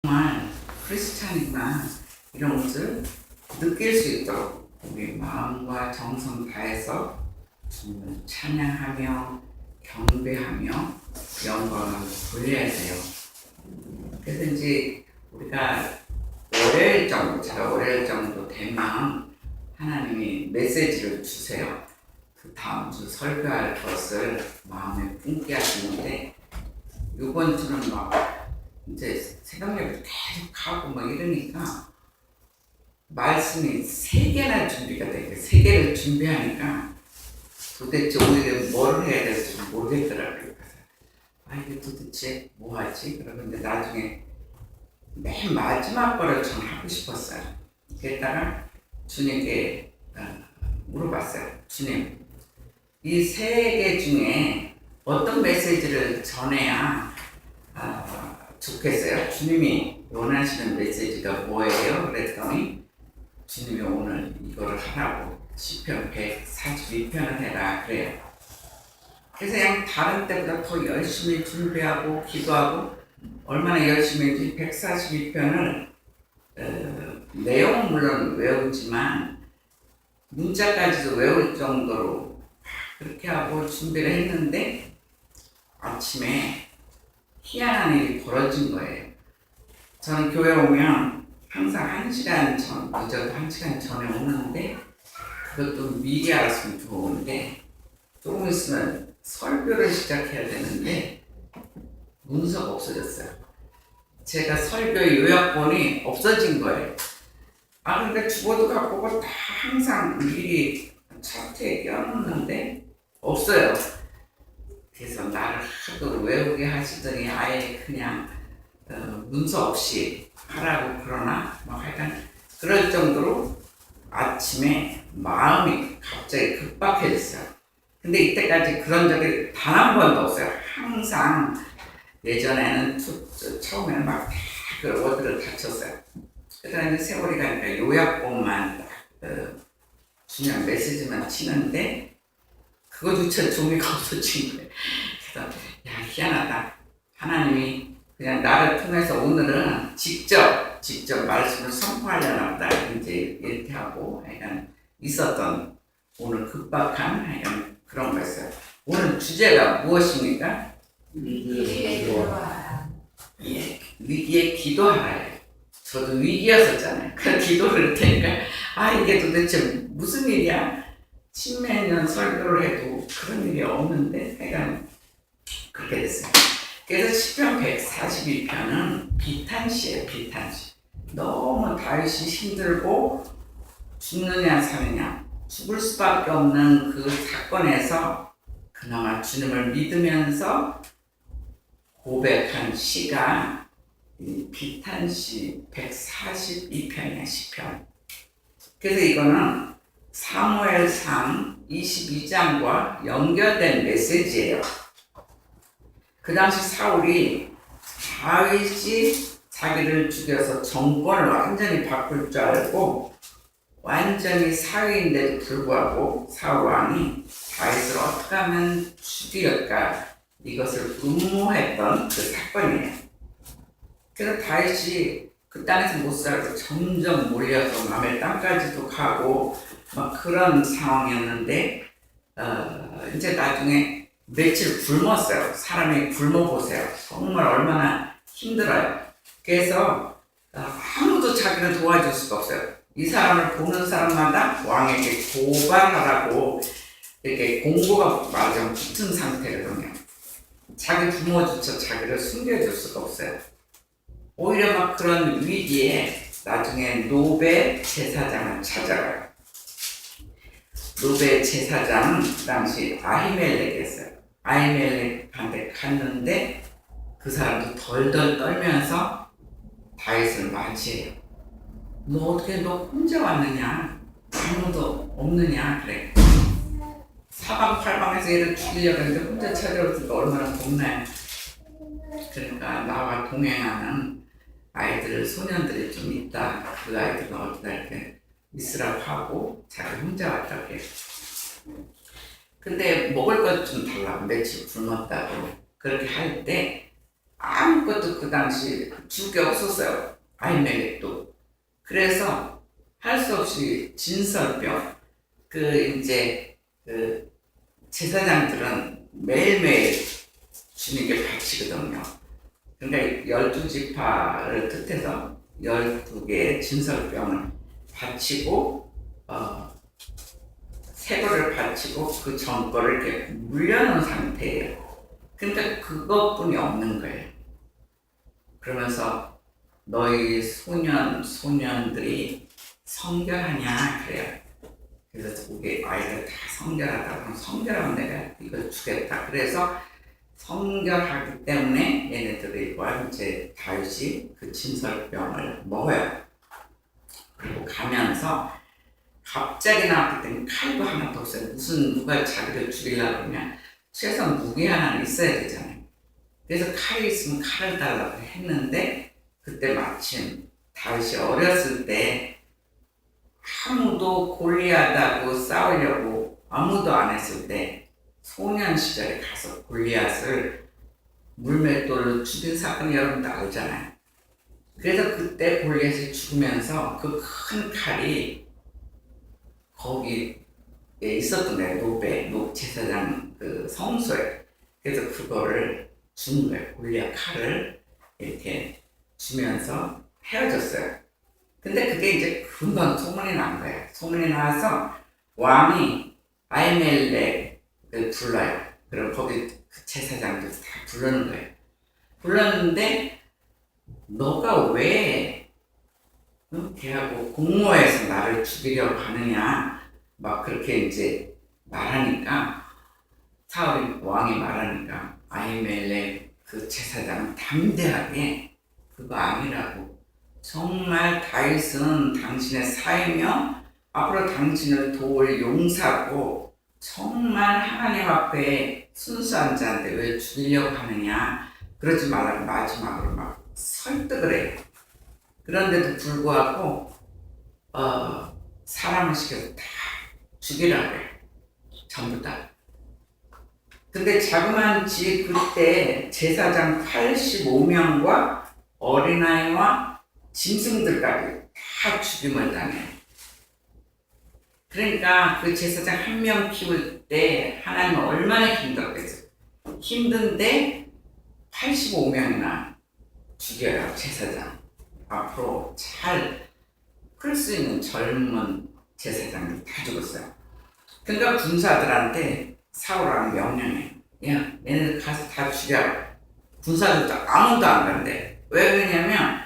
정말 크리스찬이구나 이런 것을 느낄 수 있도록 우리 마음과 정성 다해서 주님을 찬양하며 경배하며 영광을 돌려야 돼요. 그래서 이제 우리가 제가 월요일 정도 되면 하나님이 메시지를 주세요. 그 다음 주 설교할 것을 마음에 품게 하시는데, 이번 주는 막 이제 새벽녘을 계속 하고 막 이러니까 말씀이 3개나 준비가 되고 3개를 준비하니까 도대체 오늘 뭘 해야 될지 모르겠더라고요. 그래서 이게 도대체 뭐 하지? 그러는데 나중에 맨 마지막 거를 전 하고 싶었어요. 그랬다가 주님께 물어봤어요. 주님, 이 3개 중에 어떤 메시지를 전해야 좋겠어요? 주님이 원하시는 메시지가 뭐예요? 그랬더니 주님이 오늘 이거를 하라고 시편 142편을 해라 그래요. 그래서 그냥 다른 때보다 더 열심히 준비하고 기도하고 얼마나 열심히 했지. 142편을 내용은 물론 외우지만 문자까지도 외울 정도로 그렇게 하고 준비를 했는데 아침에 희한한 일이 벌어진 거예요. 저는 교회 오면 항상 1시간 전, 늦어도 1시간 전에 오는데 그것도 미리 알았으면 좋은데 조금 있으면 설교를 시작해야 되는데 문서가 없어졌어요. 제가 설교 요약본이 없어진 거예요. 그러니까 죽어도 갖고 오고 다 항상 미리 차트에 껴놓는데 없어요. 그래서 나를 하도 외우게 하시더니 아예 그냥 문서 없이 하라고 그러나 막 하여간 그럴 정도로 아침에 마음이 갑자기 급박해졌어요. 근데 이때까지 그런 적이 단 한 번도 없어요. 항상 예전에는 처음에는 막 그 워드를 다쳤어요. 그러다 이제 세월이 가니까 요약본만 중요한 메시지만 치는데 그거조차 종이가 없어진 거예요. 그래서 희한하다. 하나님이 그냥 나를 통해서 오늘은 직접 말씀을 선포하려나 보다 이제 이렇게 하고 하여간 있었던 오늘 급박한 하여간 그런 거였어요. 오늘 주제가 무엇입니까? 위기에 기도하라. 예, 위기에 기도하라요. 저도 위기였었잖아요. 그 기도를 했으니까 이게 도대체 무슨 일이야? 십몇 년 설교를 해도 그런 일이 없는데 하여간 그렇게 됐어요. 그래서 시편 142편은 비탄시예요. 비탄시. 너무 다윗이 힘들고 죽느냐 사느냐 죽을 수밖에 없는 그 사건에서 그나마 주님을 믿으면서 고백한 시가 비탄시 142편이야. 시편. 그래서 이거는 사무엘상 22장과 연결된 메시지예요. 그 당시 사울이 다윗이 자기를 죽여서 정권을 완전히 바꿀 줄 알고 완전히 사위인데도 불구하고 사울 왕이 다윗을 어떻게 하면 죽일까 이것을 음모했던 그 사건이에요. 그래서 다윗이 그 땅에서 못 살아서 점점 몰려서 남의 땅까지도 가고 막 그런 상황이었는데 이제 나중에 며칠 굶었어요. 사람이 굶어보세요. 정말 얼마나 힘들어요. 그래서 아무도 자기를 도와줄 수가 없어요. 이 사람을 보는 사람마다 왕에게 고발하라고 이렇게 공고가 맞아 붙은 상태거든요. 자기 부모조차 자기를 숨겨줄 수가 없어요. 오히려 막 그런 위기에 나중에 노베 제사장을 찾아가요. 노베 제사장은 그 당시 아히멜렉이었어요. 아히멜렉한테 갔는데 그 사람도 덜덜 떨면서 다윗을 맞이해요. 너 어떻게 너 혼자 왔느냐? 아무도 없느냐? 그래. 사방팔방에서 얘를 죽이려고 했는데 혼자 찾아오니까 얼마나 겁나요. 그러니까 나와 동행하는 아이들, 소년들이 좀 있다. 그 아이들은 어디다 이렇게 있으라고 하고 자기 혼자 왔다고 해요. 근데 먹을 것 좀 달라고 며칠 굶었다고 그렇게 할 때 아무것도 그 당시 줄 게 없었어요. 아이멜렉도. 그래서 할 수 없이 진설병, 이제 제사장들은 매일매일 주님께 바치거든요. 그러니까 12지파를 뜻해서 12개의 진설병을 바치고 새 거를 바치고 그 전 거를 이렇게 물려놓은 상태예요. 그러니까 그것뿐이 없는 거예요. 그러면서 너희 소년들이 성결하냐 그래요. 그래서 우리 아이들 다 성결하다고 하면 성결하면 내가 이걸 주겠다. 그래서 성결하기 때문에 얘네들이 이제 다윗이 그 진설병을 먹어요. 그리고 가면서 갑자기 나왔기 때문에 칼도 하나도 없어요. 무슨 누가 자기를 죽이려고 그러냐. 최소한 무기 하나는 있어야 되잖아요. 그래서 칼이 있으면 칼을 달라고 했는데 그때 마침 다윗이 어렸을 때 아무도 골리앗하고 싸우려고 아무도 안 했을 때 소년 시절에 가서 골리앗을 물맷돌로 죽인 사건 여러분도 알잖아요. 그래서 그때 골리앗이 죽으면서 그 큰 칼이 거기에 있었던 거예요. 노 제사장 성소에. 그래서 그거를 준 거예요. 골리앗 칼을 이렇게 주면서 헤어졌어요. 근데 그게 이제 금방 소문이 난 거예요. 소문이 나서 왕이 아히멜렉을 불러요. 그럼 거기 그 제사장들 다 부르는 거예요. 불렀는데 너가 왜 걔하고 공모해서 나를 죽이려고 하느냐 막 그렇게 이제 말하니까 사울이 왕이 말하니까 아히멜렉 그 제사장은 담대하게 그거 아니라고 정말 다윗은 당신의 사이며 앞으로 당신을 도울 용사고 정말 하나님 앞에 순수한 자인데 왜 죽이려고 하느냐 그러지 말라고 마지막으로 막 설득을 해요. 그런데도 불구하고 사람을 시켜서 다 죽이라고 해요. 전부 다. 근데 자그마치 그때 제사장 85명과 어린아이와 짐승들까지 다 죽임을 당해요. 그러니까 그 제사장 한 명 키울 때 하나님은 얼마나 힘들었겠어요. 힘든데 85명이나 죽여요. 제사장. 앞으로 잘 클 수 있는 젊은 제사장들이 다 죽었어요. 그러니까 군사들한테 사울왕이 명령해. 야, 얘네들 가서 다 죽여. 군사들도 아무도 안 간대. 왜 그러냐면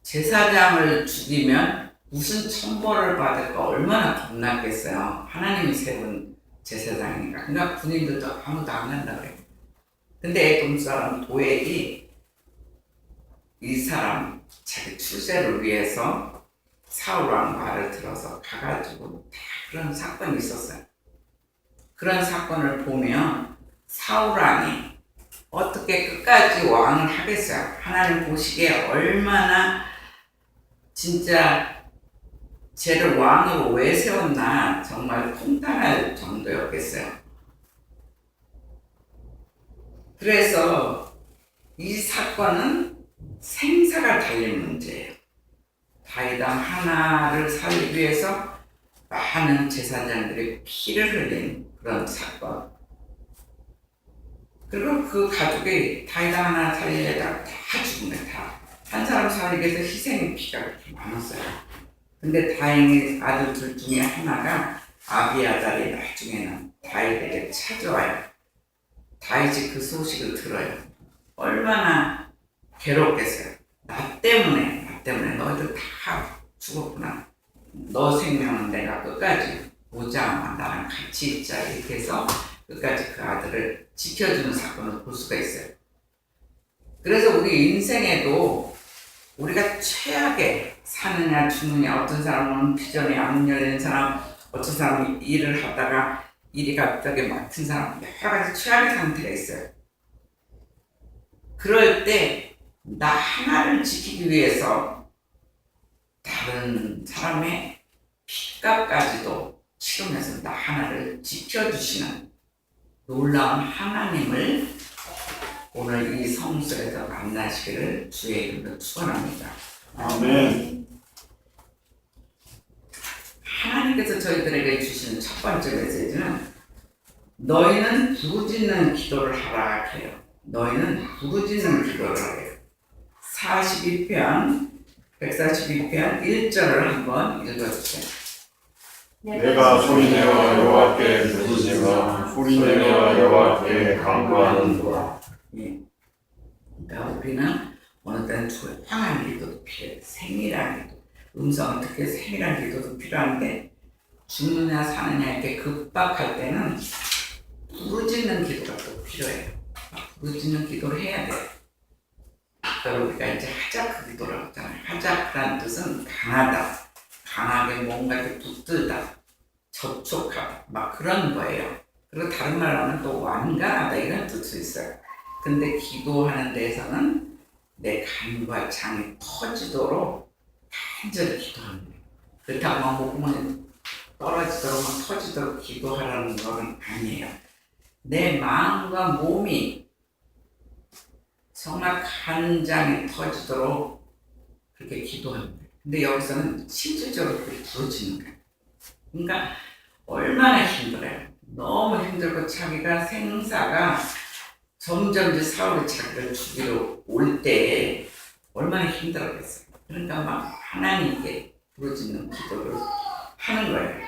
제사장을 죽이면 무슨 천벌을 받을까 얼마나 겁났겠어요. 하나님이 세운 제사장이니까. 그러니까 군인들도 아무도 안 간다 그래. 근데 에돔 사람 도액이 이 사람 자기 출세를 위해서 사울왕 말을 들어서 가가지고 다 그런 사건이 있었어요. 그런 사건을 보면 사울왕이 어떻게 끝까지 왕을 하겠어요. 하나님 보시기에 얼마나 진짜 쟤를 왕으로 왜 세웠나 정말 통탄할 정도였겠어요. 그래서 이 사건은 생사가 달린 문제예요. 다윗왕 하나를 살리기 위해서 많은 제사장들이 피를 흘린 그런 사건. 그리고 그 가족이 다윗왕 하나 살리려다가 다 죽은 거예요. 다. 한 사람 살리기 위해서 희생의 피가 그렇게 많았어요. 근데 다행히 아들들 중에 하나가 아비아달이 나중에는 다윗에게 찾아와요. 다윗이 그 소식을 들어요. 얼마나 괴롭겠어요. 나 때문에 너희들 다 죽었구나. 너 생명은 내가 끝까지 보자. 나랑 같이 있자. 이렇게 해서 끝까지 그 아들을 지켜주는 사건을 볼 수가 있어요. 그래서 우리 인생에도 우리가 최악에 사느냐 죽느냐, 어떤 사람은 비전이 안 열리는 사람, 어떤 사람은 일을 하다가 일이 갑자기 막힌 사람, 여러 가지 최악의 상태가 있어요. 그럴 때 나 하나를 지키기 위해서 다른 사람의 핏값까지도 치르면서 나 하나를 지켜주시는 놀라운 하나님을 오늘 이 성소에서 만나시기를 주의 이름으로 축원합니다. 아멘. 하나님께서 저희들에게 주시는 첫 번째 메시지는 너희는 부르짖는 기도를 하라 해요. 너희는 부르짖는 기도를 하래요. 142편 1절을 한번 읽어주세요. 내가 소리내어 여호와께 부르짖으며 소리내어 여호와께 간구하는도다. 그러니까 우리는 어느 때는 조용한 기도도 필요해요. 세밀한 기도. 음성은 특히 세밀한 기도도 필요한데 죽느냐 사느냐 이렇게 급박할 때는 부르짖는 기도가 또 필요해요. 부르짖는 기도를 해야 돼요. 그러니까 우리가 이제 하자크 기도라고 하잖아요. 하자크라는 뜻은 강하다, 강하게 뭔가 이렇게 붙들다, 접촉하다, 막 그런 거예요. 그리고 다른 말로 하면 또 완강하다 이런 뜻도 있어요. 근데 기도하는 데에서는 내 간과 장이 터지도록 간절히 기도하는 거예요. 그렇다고 막 목구멍이 떨어지도록 막 터지도록 기도하라는 건 아니에요. 내 마음과 몸이 정말 간장이 터지도록 그렇게 기도하는 거예요. 근데 여기서는 실질적으로 그렇게 부르짖는 거예요. 그러니까 얼마나 힘들어요. 너무 힘들고 자기가 생사가 점점 이제 사울이 자기를 죽이러 올 때 얼마나 힘들었겠어요. 그러니까 막 하나님께 부르짖는 기도를 하는 거예요.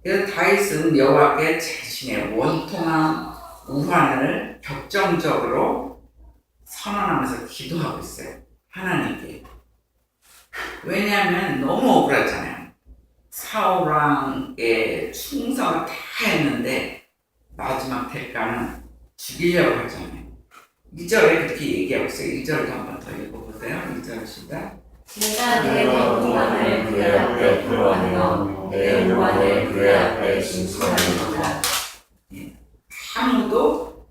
그래서 다윗은 여호와께 자신의 원통한 우환을 격정적으로 선언하면서 기도하고 있어요. 하나님께. 왜냐하면 너무 억울하잖아요. 사울 왕의 충성을 다 했는데 마지막 대가는 죽이려고 하잖아요. 2절에 그렇게 얘기하고 있어요. 2절도 한번 더 읽어보세요. 2절 시작. 내가 내 원통함을 그의 앞에 들어가며 내 우환을 그의 앞에 진술하리로다. 아무도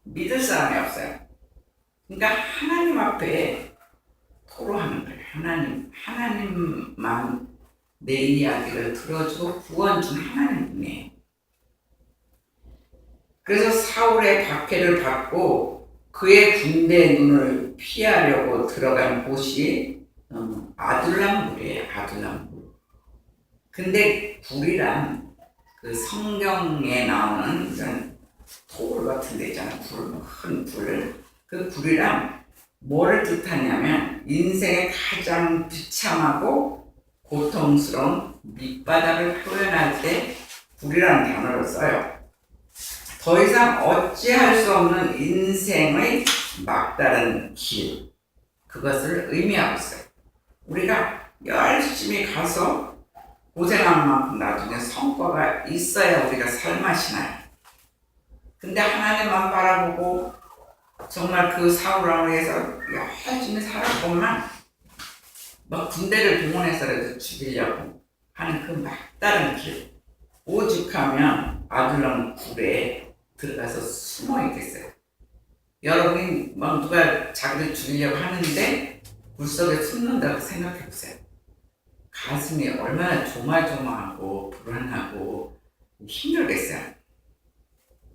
믿을 사람이 없어요. 그러니까 하나님 앞에 토로하는 거예요. 하나님만 내 이야기를 들어주고 구원 준 하나님이에요. 그래서 사울의 박해를 받고 그의 군대의 눈을 피하려고 들어간 곳이 아둘람 굴이에요. 아둘람 굴. 근데 굴이란 그 성경에 나오는 이런 돌 같은 데 있잖아요. 큰 굴. 그 굴이란 뭐를 뜻하냐면 인생의 가장 비참하고 고통스러운 밑바닥을 표현할 때 굴이라는 단어를 써요. 더 이상 어찌할 수 없는 인생의 막다른 길, 그것을 의미하고 있어요. 우리가 열심히 가서 고생한 만큼 나중에 성과가 있어야 우리가 살맛이 나요. 근데 하나님만 바라보고 정말 그 사울왕을 위해서 열심히 살았건만 막 군대를 동원해서라도 죽이려고 하는 그 막다른 길, 오죽하면 아둘람 굴에 들어가서 숨어 있겠어요. 여러분이 막 누가 자기를 죽이려고 하는데 굴 속에 숨는다고 생각해 보세요. 가슴이 얼마나 조마조마하고 불안하고 힘들겠어요.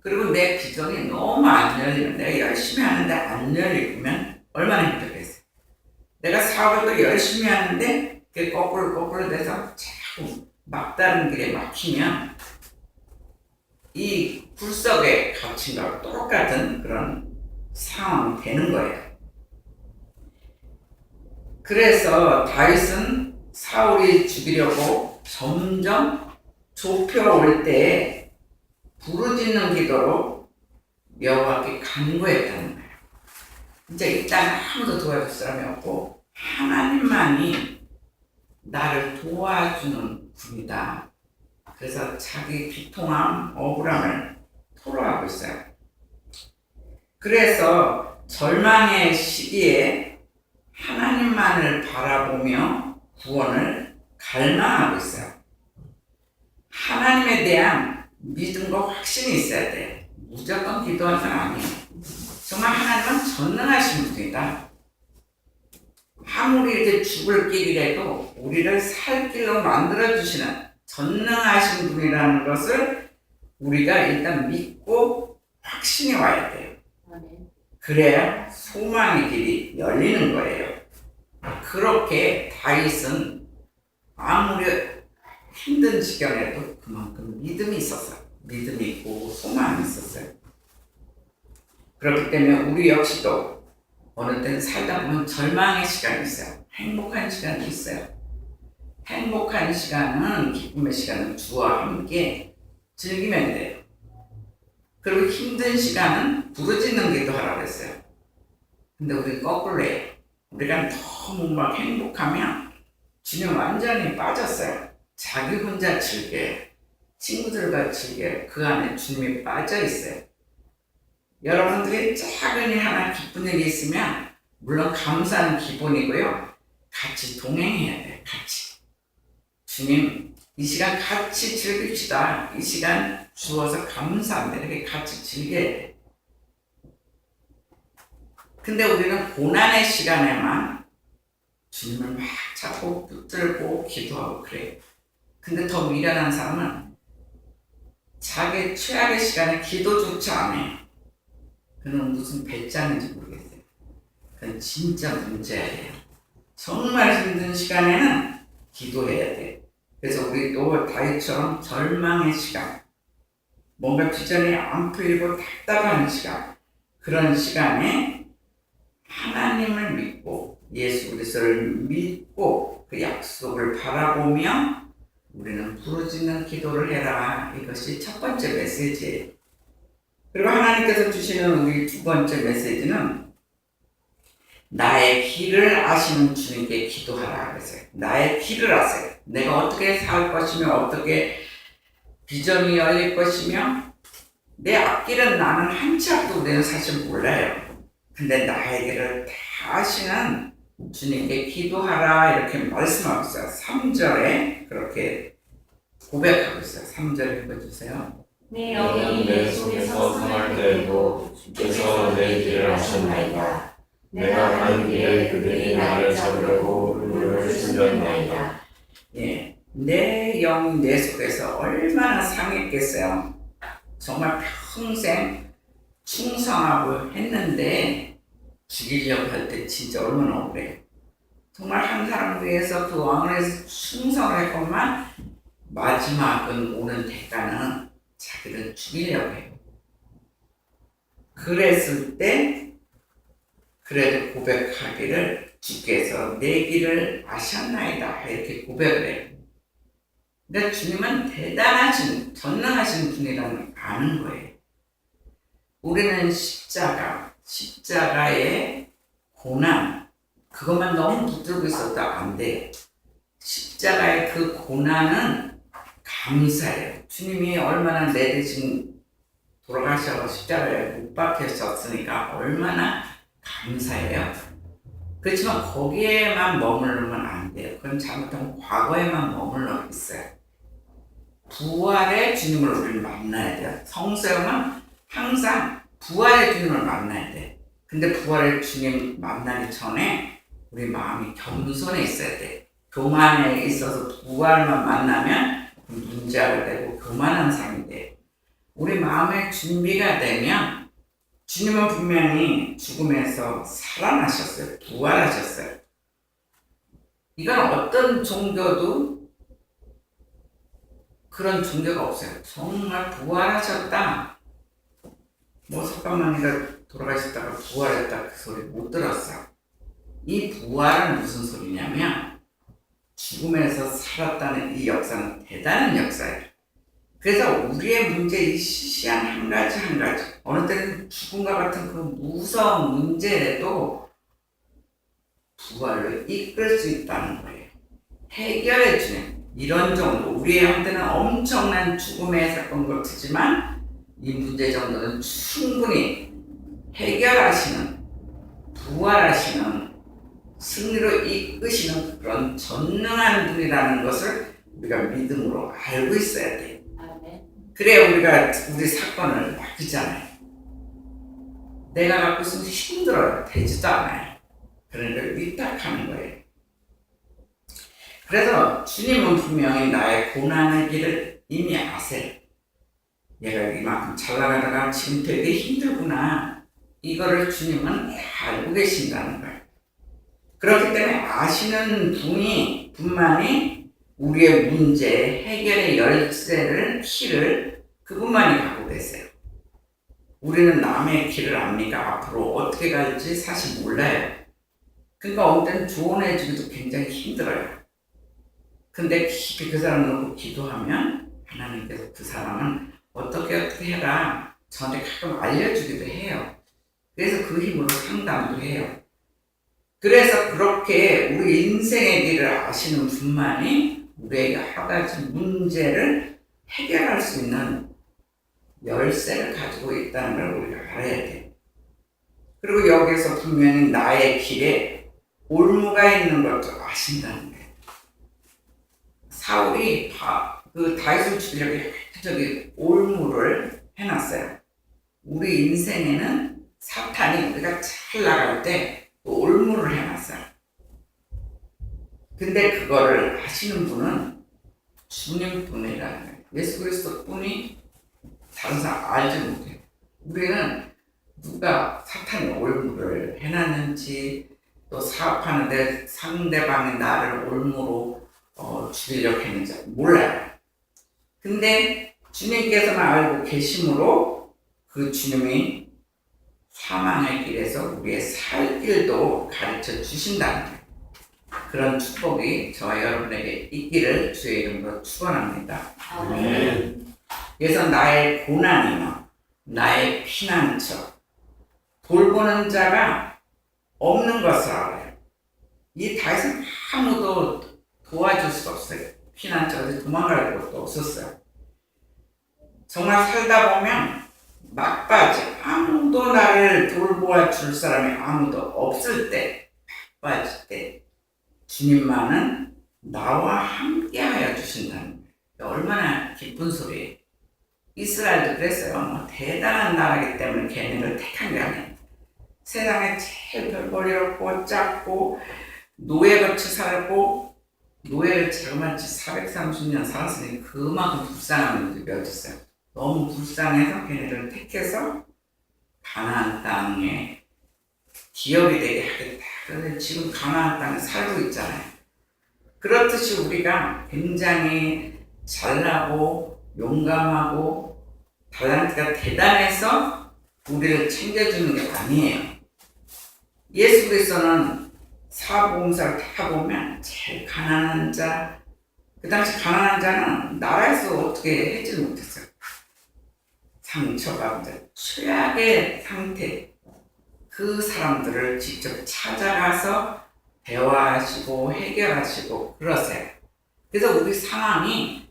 그리고 내 비전이 너무 안 열리면, 내가 열심히 하는데 안 열리면 얼마나 힘들겠어요. 내가 사업을 열심히 하는데 그게 거꾸로 돼서 자꾸 막다른 길에 막히면 이 굴속에 갇힌 거하고 똑같은 그런 상황이 되는 거예요. 그래서 다윗은 사울이 죽이려고 점점 좁혀올 때 부르짖는 기도로 여호와께 간구했다는 거예요. 이제 일단 아무도 도와줄 사람이 없고 하나님만이 나를 도와주는 분이다. 그래서 자기 비통함, 억울함을 토로하고 있어요. 그래서 절망의 시기에 하나님만을 바라보며 구원을 갈망하고 있어요. 하나님에 대한 믿음과 확신이 있어야 돼. 무조건 기도하는 건 아니에요. 정말 하나님은 전능하신 분이다. 아무리 이제 죽을 길이라도 우리를 살 길로 만들어주시는 전능하신 분이라는 것을 우리가 일단 믿고 확신이 와야 돼요. 그래야 소망의 길이 열리는 거예요. 그렇게 다윗은 아무리 힘든 지경에도 그만큼 믿음이 있었어요. 믿음이 있고 소망이 있었어요. 그렇기 때문에 우리 역시도 어느 때는 살다 보면 절망의 시간이 있어요. 행복한 시간이 있어요. 행복한 시간은, 기쁨의 시간은 주와 함께 즐기면 돼요. 그리고 힘든 시간은 부르짖는 기도하라고 했어요. 근데 우리 거꾸로 해요. 우리가 너무 막 행복하면 주님 완전히 빠졌어요. 자기 혼자 즐겨요. 친구들과 즐겨요. 그 안에 주님이 빠져 있어요. 여러분들이 작은 일 하나 기쁜 일이 있으면 물론 감사는 기본이고요. 같이 동행해야 돼요. 같이. 주님, 이 시간 같이 즐깁시다. 이 시간 주어서 감사합니다. 이렇게 같이 즐겨야 돼요. 근데 우리는 고난의 시간에만 주님을 막 찾고 붙들고 기도하고 그래요. 근데 더 미련한 사람은 자기 최악의 시간에 기도조차 안 해요. 그는 무슨 배짱인지 모르겠어요. 그건 진짜 문제예요. 정말 힘든 시간에는 기도해야 돼요. 그래서 우리 또 다윗처럼 절망의 시간, 뭔가 비전이 안 풀리고 답답한 시간, 그런 시간에 하나님을 믿고 예수 그리스도를 믿고 그 약속을 바라보며 우리는 부르짖는 기도를 해라. 이것이 첫 번째 메시지예요. 그리고 하나님께서 주시는 우리 두 번째 메시지는 나의 길을 아시는 주님께 기도하라 그랬어요. 나의 길을 아세요. 내가 어떻게 살 것이며 어떻게 비전이 열릴 것이며 내 앞길은 나는 한 치 앞도 우리는 사실 몰라요. 근데 나의 길을 다 아시는 주님께 기도하라 이렇게 말씀하고 있어요. 3절에 그렇게 고백하고 있어요. 3절 읽어주세요. 내 영이 내 속에서 상할 때에도 주께서 내 길을 아셨나이다. 내가 가는 길에 그들이 나를 잡으려고 눈을 숨겼나이다. 예, 내 영이 내 속에서 얼마나 상했겠어요. 정말 평생 충성하고 했는데 죽이려고 할 때 진짜 얼마나 억울해요. 정말 한 사람을 위해서 그 왕을 위해서 충성을 했건만 마지막은 오는 대가는 자기를 죽이려고 해요. 그랬을 때 그래도 고백하기를 주께서 내 길을 아셨나이다 이렇게 고백을 해요. 근데 주님은 대단하신 전능하신 분이라는 걸 아는 거예요. 우리는 십자가의 고난 그것만 너무 붙들고 있어도 안 돼요. 십자가의 그 고난은 감사해요. 주님이 얼마나 내 대신 돌아가셔서 십자가에 못 박히셨으니까 얼마나 감사해요. 그렇지만 거기에만 머무르면 안 돼요. 그건 잘못하면 과거에만 머물러 있어요. 부활의 주님을 우리는 만나야 돼요. 성수형은 항상 부활의 주님을 만나야 돼. 근데 부활의 주님 만나기 전에 우리 마음이 겸손해 있어야 돼. 교만에 있어서 부활만 만나면 문제가 되고 교만한 삶이 돼. 우리 마음의 준비가 되면 주님은 분명히 죽음에서 살아나셨어요. 부활하셨어요. 이건 어떤 종교도 그런 종교가 없어요. 정말 부활하셨다. 뭐 석가모니가 돌아가셨다가 부활했다 그 소리 못 들었어요. 이 부활은 무슨 소리냐면 죽음에서 살았다는 이 역사는 대단한 역사예요. 그래서 우리의 문제 이 시시한 한 가지 어느 때는 죽음과 같은 그 무서운 문제에도 부활로 이끌 수 있다는 거예요. 해결해 주는 이런 정도 우리한테는 엄청난 죽음의 사건 같지만 이 문제 정도는 충분히 해결하시는 부활하시는 승리로 이끄시는 그런 전능한 분이라는 것을 우리가 믿음으로 알고 있어야 돼요. 그래야 우리가 우리 사건을 맡기잖아요. 내가 갖고 있으면 힘들어요. 되지도 않아요. 그러니까 위탁하는 거예요. 그래서 주님은 분명히 나의 고난의 길을 이미 아세요. 얘가 이만큼 잘 나가다가 지금 되게 힘들구나. 이거를 주님은 다 알고 계신다는 거예요. 그렇기 때문에 아시는 분만이 우리의 문제, 해결의 열쇠를, 키를 그분만이 갖고 계세요. 우리는 남의 길을 압니까? 앞으로 어떻게 갈지 사실 몰라요. 그러니까 어느 때는 조언해주기도 굉장히 힘들어요. 근데 깊이 그 사람 놓고 기도하면 하나님께서 그 사람은 어떻게 해라 저한테 가끔 알려주기도 해요. 그래서 그 힘으로 상담도 해요. 그래서 그렇게 우리 인생의 길을 아시는 분만이 우리에게 한 가지 문제를 해결할 수 있는 열쇠를 가지고 있다는 걸 우리가 알아야 돼요. 그리고 여기서 분명히 나의 길에 올무가 있는 것도 아신다는 거예요. 사울이 그 다윗을 죽이려고 저기 올무를 해놨어요. 우리 인생에는 사탄이 우리가 잘 나갈 때 올무를 해놨어요. 근데 그거를 하시는 분은 주님뿐이라는 거예요. 예수 그리스도 뿐이 다른 사람 알지 못해요. 우리는 누가 사탄이 올무를 해놨는지 또 사업하는데 상대방이 나를 올무로 죽이려고 했는지 몰라요. 근데 주님께서만 알고 계심으로 그 주님이 사망의 길에서 우리의 살 길도 가르쳐 주신다는 거예요. 그런 축복이 저와 여러분에게 있기를 주의 이름으로 축원합니다. 아멘. 그래서 나의 고난이며 나의 피난처 돌보는 자가 없는 것을 알아요. 이 다윗은 아무도 도와줄 수 없어요. 피난처에서 도망갈 곳도 없었어요. 정말 살다 보면 막바지 아무도 나를 돌보아 줄 사람이 아무도 없을 때 막바지 때 주님만은 나와 함께 하여 주신다는 거예요. 얼마나 기쁜 소리예요. 이스라엘도 그랬어요. 뭐 대단한 나라이기 때문에 걔네를 택한 게 아니에요. 세상에 제일 별볼일 없고 작고 노예같이 살고 노예를 자그마치 430년 살았으니 그만큼 불쌍한 분들이 몇 있어요. 너무 불쌍해서 걔네를 택해서 가나안 땅에 기업이 되게 하겠다. 그런데 지금 가나안 땅에 살고 있잖아요. 그렇듯이 우리가 굉장히 잘나고 용감하고 달란트가 대단해서 우리를 챙겨주는 게 아니에요. 예수 그리스도는 사복음서를 다 보면 제일 가난한 자, 그 당시 가난한 자는 나라에서 어떻게 해지 못했어요. 상처받은 최악의 상태, 그 사람들을 직접 찾아가서 대화하시고 해결하시고 그러세요. 그래서 우리 상황이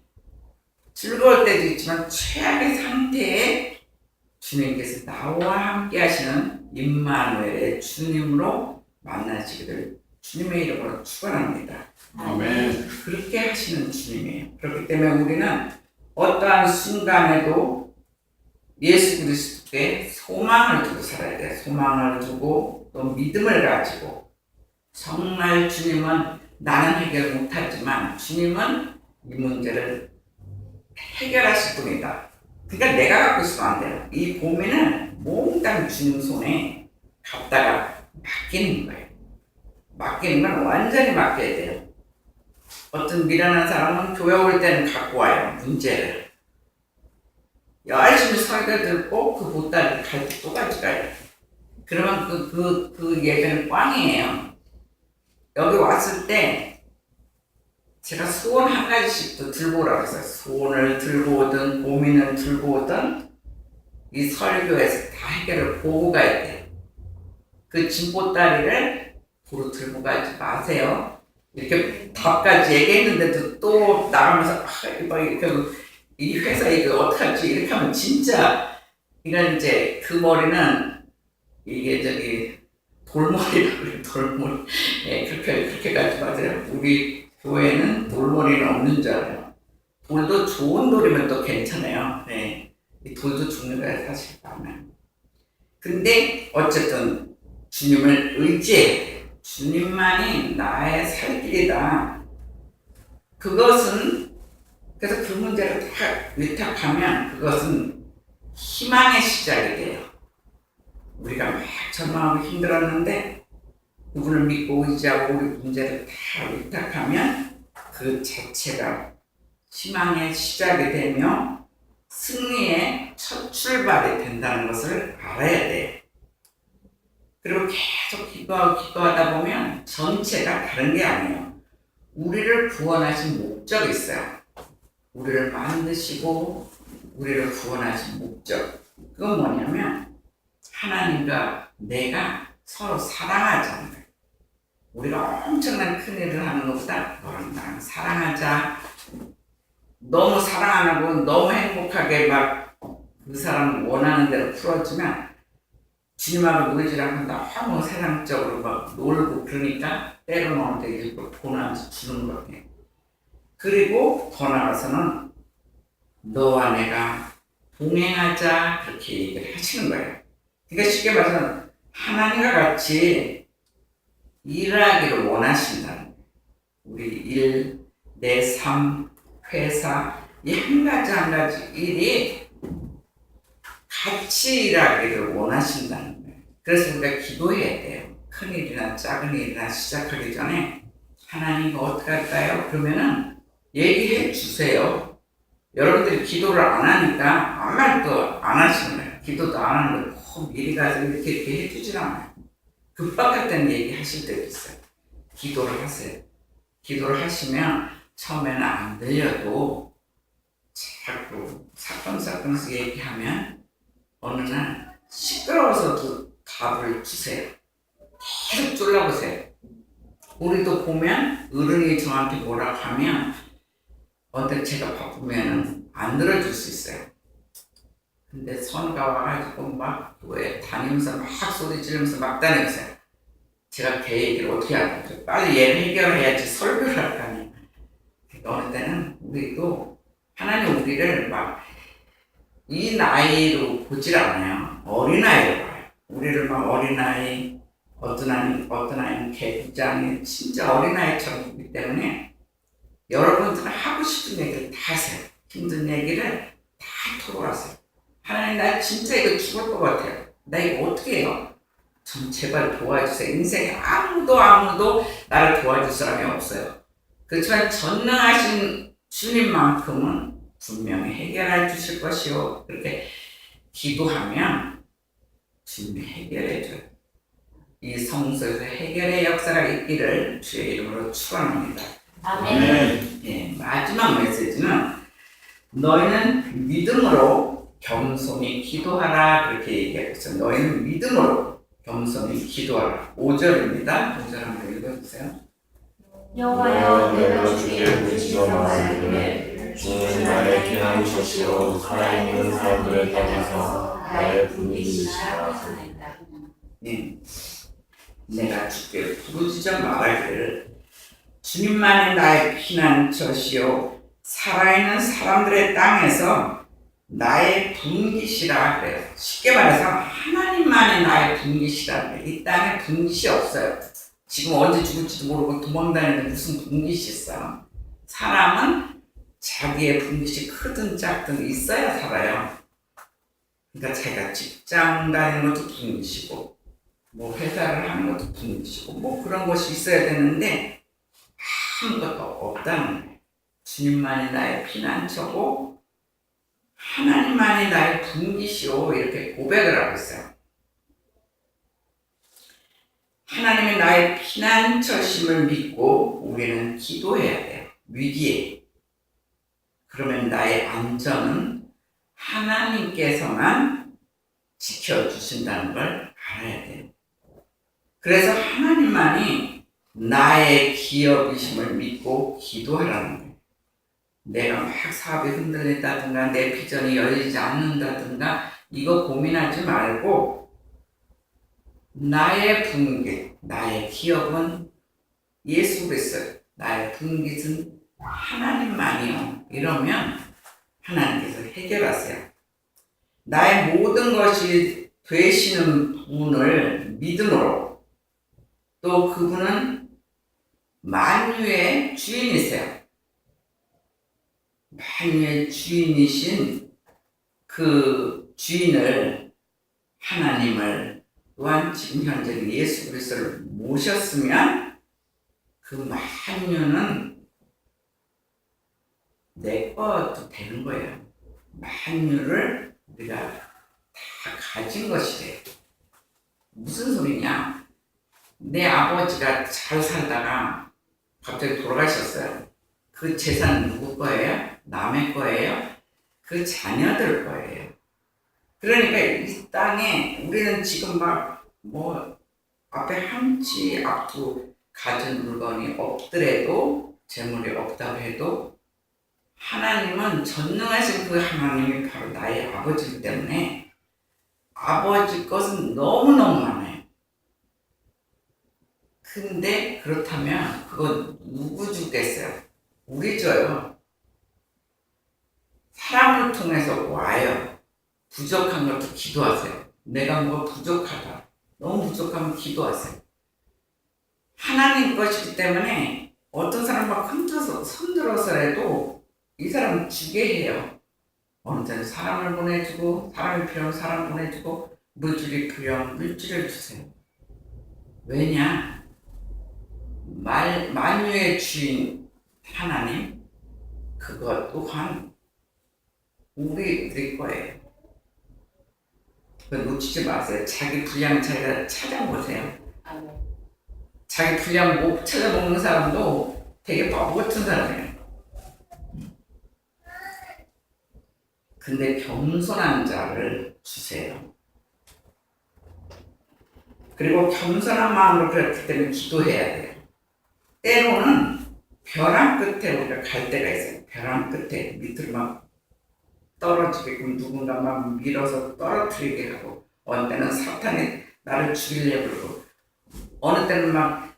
즐거울 때도 있지만 최악의 상태에 주님께서 나와 함께 하시는 임마누엘의 주님으로 만나시기를 주님의 이름으로 축원합니다. 아멘. 그렇게 하시는 주님이에요. 그렇기 때문에 우리는 어떠한 순간에도 예수 그리스도께 소망을 두고 살아야 돼요. 소망을 두고 또 믿음을 가지고 정말 주님은 나는 해결 못하지만 주님은 이 문제를 해결하실 분이다. 그러니까 내가 갖고 있으면 안 돼요. 이 고민을 몽땅 주님 손에 갖다가 맡기는 거예요. 맡기는 건 완전히 맡겨야 돼요. 어떤 미련한 사람은 교회 올 때는 갖고 와요. 문제를. 열심히 설교 듣고 그 보따리 갈 때 또 가져가요. 그러면 그 예배는 꽝이에요. 여기 왔을 때 제가 소원 한 가지씩 또 들고 오라고 했어요. 소원을 들고 오든 고민을 들고 오든 이 설교에서 다 해결을 보고 가야 돼요. 그 짐보따리를 도로 들고 가지 마세요. 이렇게 답까지 얘기했는데도 또 나가면서 이 회사 이거 어떡하지 이렇게 하면 진짜 이건 이제 그 머리는 이게 저기 돌머리라고 그래요. 돌머리. 예, 그렇게 가지 마세요. 우리 교회는 돌머리는 없는 줄 알아요. 돌도 좋은 돌이면 또 괜찮아요. 네. 이 돌도 죽는 거야 사실 보면. 근데 어쨌든 주님을 의지해야 돼요. 주님만이 나의 살 길이다. 그것은 그래서 그 문제를 다 위탁하면 그것은 희망의 시작이 돼요. 우리가 막 절망하고 힘들었는데 그분을 믿고 의지하고 우리 문제를 다 위탁하면 그 자체가 희망의 시작이 되며 승리의 첫 출발이 된다는 것을 알아야 돼. 그리고 계속 기도하다 보면 전체가 다른 게 아니에요. 우리를 구원하신 목적이 있어요. 우리를 만드시고 우리를 구원하신 목적. 그건 뭐냐면 하나님과 내가 서로 사랑하자는 거예요. 우리가 엄청난 큰일을 하는 것보다 너랑 나랑 사랑하자. 너무 사랑 안 하고 너무 행복하게 막 그 사람 원하는 대로 풀어주면 주님하고 놀지 않고 너무 세상적으로 막 놀고 그러니까 때로는 되게 고난을 주는 거예요. 그리고 더 나아가서는 너와 내가 동행하자 그렇게 얘기를 하시는 거예요. 그러니까 쉽게 말해서 하나님과 같이 일하기를 원하신다는 거예요. 우리 일, 내 삶, 회사 이 한 가지 한 가지 일이 같이 일하기를 원하신다는 거예요. 그래서 우리가 기도해야 돼요. 큰 일이나 작은 일이나 시작하기 전에 하나님 이거 어떻게 할까요? 그러면은 얘기해 주세요. 여러분들이 기도를 안 하니까 아무 말도 안 하시는 거예요. 기도도 안 하는 거예요. 꼭 미리 가서 이렇게 해주질 않아요. 급박할 때는 얘기하실 때도 있어요. 기도를 하세요. 기도를 하시면 처음에는 안 들려도 자꾸 사건사건에서 얘기하면 어느 날 시끄러워서도 답을 주세요. 계속 졸라보세요. 우리도 보면 어른이 저한테 뭐라고 하면 어때 제가 바쁘면 안 들어줄 수 있어요. 근데 선우가 와가지고 막 교회 다니면서 막 소리 지르면서 막 다니면서요. 제가 걔 얘기를 어떻게 할까? 빨리 얘를 해결해야지 설교를 할 거 아니에요. 어느 때는 우리도 하나님 우리를 막 이 나이로 보질 않아요. 어린아이로 봐요. 우리를 막 어린아이, 어떤 아이는 개구장이 진짜 어린아이처럼 보기 때문에 여러분들은 하고 싶은 얘기를 다 하세요. 힘든 얘기를 다 토로하세요. 하나님 나 진짜 이거 죽을 것 같아요. 나 이거 어떻게 해요? 좀 제발 도와주세요. 인생에 아무도 나를 도와줄 사람이 없어요. 그렇지만 전능하신 주님만큼은 분명히 해결해 주실 것이요. 그렇게 기도하면 주님이 해결해 줘요. 이 성소에서 해결의 역사가 있기를 주의 이름으로 축원합니다. 아멘. 예, 마지막 메시지는 너희는 믿음으로 겸손히 기도하라 그렇게 얘기하고 있어요. 너희는 믿음으로 겸손히 기도하라. 5절입니다. 5절 한번 읽어주세요. 여호와여 내가 주께 부르짖어 말하기를 주는 나의 피난처시요 살아있는 사람들의 땅에서 나의 분이시라 하나이다. 예, 내가 주께 부르짖어 말하기를 주님만이 나의 피난처시요 살아있는 사람들의 땅에서 나의 분깃이라 그래요. 쉽게 말해서 하나님만이 나의 분깃이라 그래요. 이 땅에 분깃이 없어요. 지금 언제 죽을지도 모르고 도망다니는데 무슨 분깃이 있어. 사람은 자기의 분깃이 크든 작든 있어야 살아요. 그러니까 자기가 직장 다니는 것도 분깃이고 뭐 회사를 하는 것도 분깃이고 뭐 그런 것이 있어야 되는데 아무것도 없다는 거예요. 주님만이 나의 피난처고 하나님만이 나의 분깃이요 이렇게 고백을 하고 있어요. 하나님이 나의 피난처심을 믿고 우리는 기도해야 돼요. 위기에. 그러면 나의 안전은 하나님께서만 지켜주신다는 걸 알아야 돼요. 그래서 하나님만이 나의 기업이심을 믿고 기도하라는 거예요. 내가 막 사업이 흔들린다든가 내 비전이 열리지 않는다든가 이거 고민하지 말고 나의 분깃, 나의 기업은 예수 그리스도, 나의 분깃은 하나님만이요. 이러면 하나님께서 해결하세요. 나의 모든 것이 되시는 분을 믿음으로 또 그분은 만유의 주인이세요. 만유의 주인이신 그 주인을 하나님을 또한 지금 현재 예수 그리스도를 모셨으면 그 만유는 내 것도 되는 거예요. 만유를 우리가 다 가진 것이래. 무슨 소리냐? 내 아버지가 잘 살다가 갑자기 돌아가셨어요. 그 재산은 누구 거예요? 남의 거예요? 그 자녀들 거예요. 그러니까 이 땅에 우리는 지금 막 뭐 앞에 한치 앞으로 가진 물건이 없더라도 재물이 없다고 해도 하나님은 전능하신 그 하나님이 바로 나의 아버지이기 때문에 아버지 것은 너무너무 많아요. 근데 그렇다면 그거 누구 주겠어요? 우리 줘요. 사람을 통해서 와요. 부족한 것도 기도하세요. 내가 뭐가 부족하다. 너무 부족하면 기도하세요. 하나님 것이기 때문에 어떤 사람 막 손들어서라도 이 사람 주게 해요. 어느 때는 사람을 보내주고 사람이 필요한 사람 보내주고 물질이 필요한 물질을 주세요. 왜냐? 만유의 주인 하나님 그것 또한 우리 거예요. 그거 놓치지 마세요. 자기 분량 자기가 찾아보세요. 자기 분량 못 찾아보는 사람도 되게 바보 같은 사람이에요. 근데 겸손한 자를 주세요. 그리고 겸손한 마음으로 그렇기 때문에 기도해야 돼요. 때로는 벼랑 끝에 우리가 갈 때가 있어요. 벼랑 끝에 밑으로 막 떨어지게끔 누군가 막 밀어서 떨어뜨리게 하고 어느 때는 사탄이 나를 죽이려고 그러고 어느 때는 막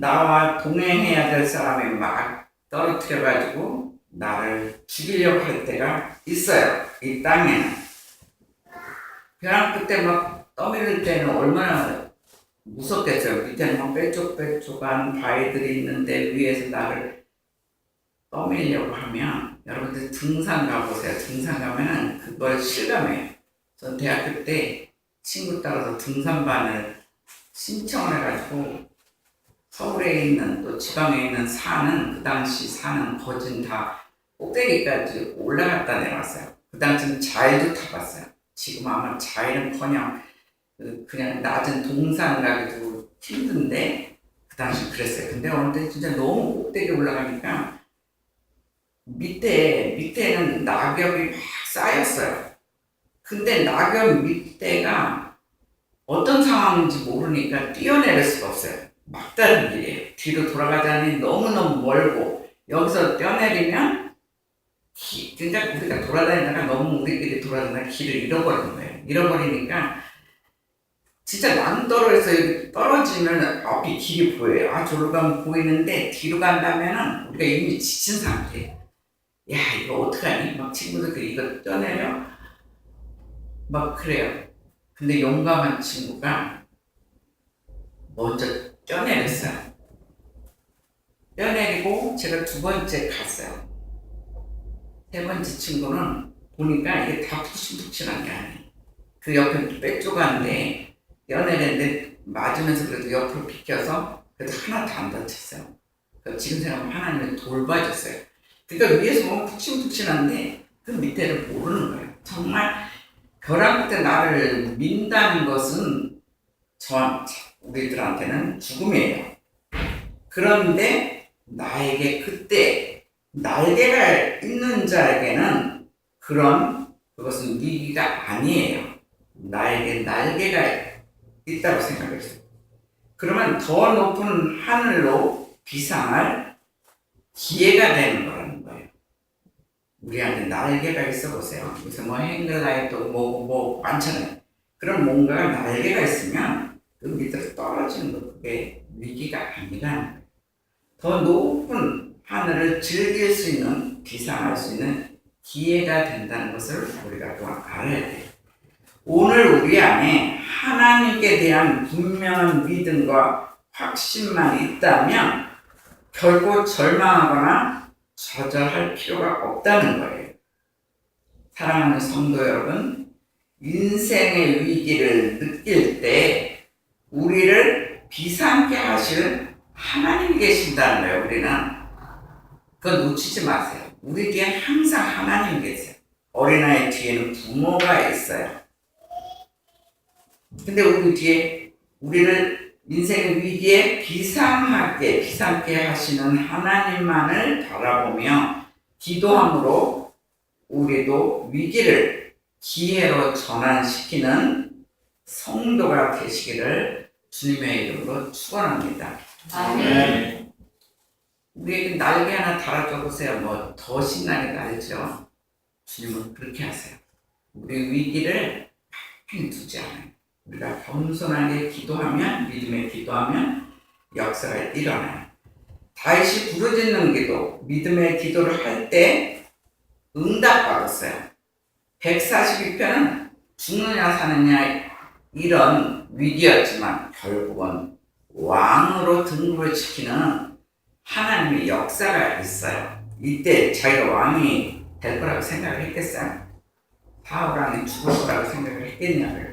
나와 동행해야 될 사람이 막 떨어뜨려가지고 나를 죽이려고 할 때가 있어요. 이 땅에는. 벼랑 끝에 막 떠밀릴 때는 얼마나 무섭겠어요. 밑에는 막 뾰족뾰족한 바위들이 있는데 위에서 나를 떠밀려고 하면 여러분들 등산 가보세요. 등산 가면은 그걸 실감해요. 전 대학교 때 친구 따라서 등산반을 신청을 해가지고 서울에 있는 또 지방에 있는 산은 그 당시 산은 거진 다 꼭대기까지 올라갔다 내려왔어요. 그 당시는 자이도 타봤어요. 지금 아마 자이는커녕 그냥 낮은 동산 가기도 힘든데 그 당시 그랬어요. 근데 어느 때 진짜 너무 꼭대기 올라가니까 밑에는 낙엽이 막 쌓였어요. 근데 낙엽 밑에가 어떤 상황인지 모르니까 뛰어내릴 수가 없어요. 막다른 길이에요. 뒤로 돌아가자니 너무너무 멀고 여기서 뛰어내리면 그러니까 우리가 돌아다니다가 너무 우리끼리 돌아다니다가 길을 잃어버리는 거예요. 잃어버리니까 진짜 남도로에서 떨어지면 앞이 길이 보여요. 아, 저로 가면 보이는데 뒤로 간다면은 우리가 이미 지친 상태예요. 야, 이거 어떡하니? 막 친구들끼리 이거 떠내려? 막 그래요. 근데 용감한 친구가 먼저 뛰어내렸어요. 뛰어내리고 제가 두 번째 갔어요. 세 번째 친구는 보니까 이게 다 푹신푹신한 게 아니에요. 그 옆에 빽조가는데 뛰어내렸는데 맞으면서 그래도 옆으로 비켜서 그래도 하나도 안 다쳤어요. 지금 생각하면 하나님이 돌봐줬어요. 그러니까 위에서 보면 푹신푹신한데 그 밑에를 모르는 거예요. 정말 벼랑 끝에 나를 민다는 것은 우리들한테는 죽음이에요. 그런데 나에게 그때 날개가 있는 자에게는 그것은 위기가 아니에요. 나에게 날개가 있다고 생각했어요. 그러면 더 높은 하늘로 비상할 기회가 되는 거라는 거예요. 우리한테 날개가 있어 보세요. 그래서 뭐 행글라이트 뭐 많잖아요. 그럼 뭔가가 날개가 있으면 그 밑으로 떨어지는 거 그게 위기가 아니라는 거예요. 더 높은 하늘을 즐길 수 있는 비상할 수 있는 기회가 된다는 것을 우리가 또 알아야 돼요. 오늘 우리 안에 하나님께 대한 분명한 믿음과 확신만 있다면 결코 절망하거나 좌절할 필요가 없다는 거예요. 사랑하는 성도 여러분, 인생의 위기를 느낄 때 우리를 비상케 하시는 하나님이 계신다는 거예요. 우리는 그거 놓치지 마세요. 우리 뒤에 항상 하나님이 계세요. 어린아이 뒤에는 부모가 있어요. 근데 우리 뒤에 우리를 인생의 위기에 비상케 하시는 하나님만을 바라보며 기도함으로 우리도 위기를 기회로 전환시키는 성도가 되시기를 주님의 이름으로 축원합니다. 아멘. 우리에게 날개 하나 달아줘 보세요. 뭐 더 신나게 날죠. 주님은 그렇게 하세요. 우리 위기를 가만히 두지 않아요. 우리가 겸손하게 기도하면, 믿음에 기도하면 역사가 일어나요. 다윗이 부르짖는 기도, 믿음의 기도를 할 때 응답받았어요. 142편은 죽느냐 사느냐 이런 위기였지만 결국은 왕으로 등극을 시키는 하나님의 역사가 있어요. 이때 자기가 왕이 될 거라고 생각을 했겠어요? 사울왕이 죽을 거라고 생각을 했겠냐고요.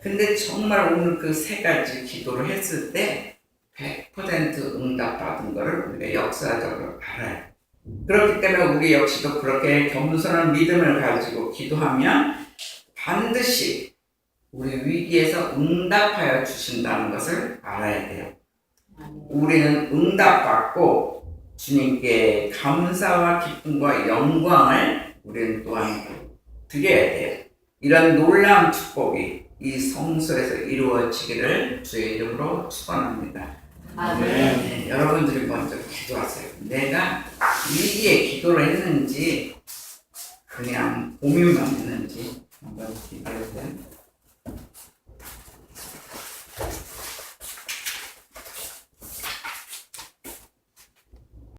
근데 정말 오늘 그 세 가지 기도를 했을 때 100% 응답받은 거를 우리가 역사적으로 알아요. 그렇기 때문에 우리 역시도 그렇게 겸손한 믿음을 가지고 기도하면 반드시 우리 위기에서 응답하여 주신다는 것을 알아야 돼요. 우리는 응답받고 주님께 감사와 기쁨과 영광을 우리는 또한 드려야 돼요. 이런 놀라운 축복이 이 성소에서 이루어지기를 주의 이름으로 축원합니다. 아멘. 여러분들이 먼저 기도하세요. 내가 위기에 기도를 했는지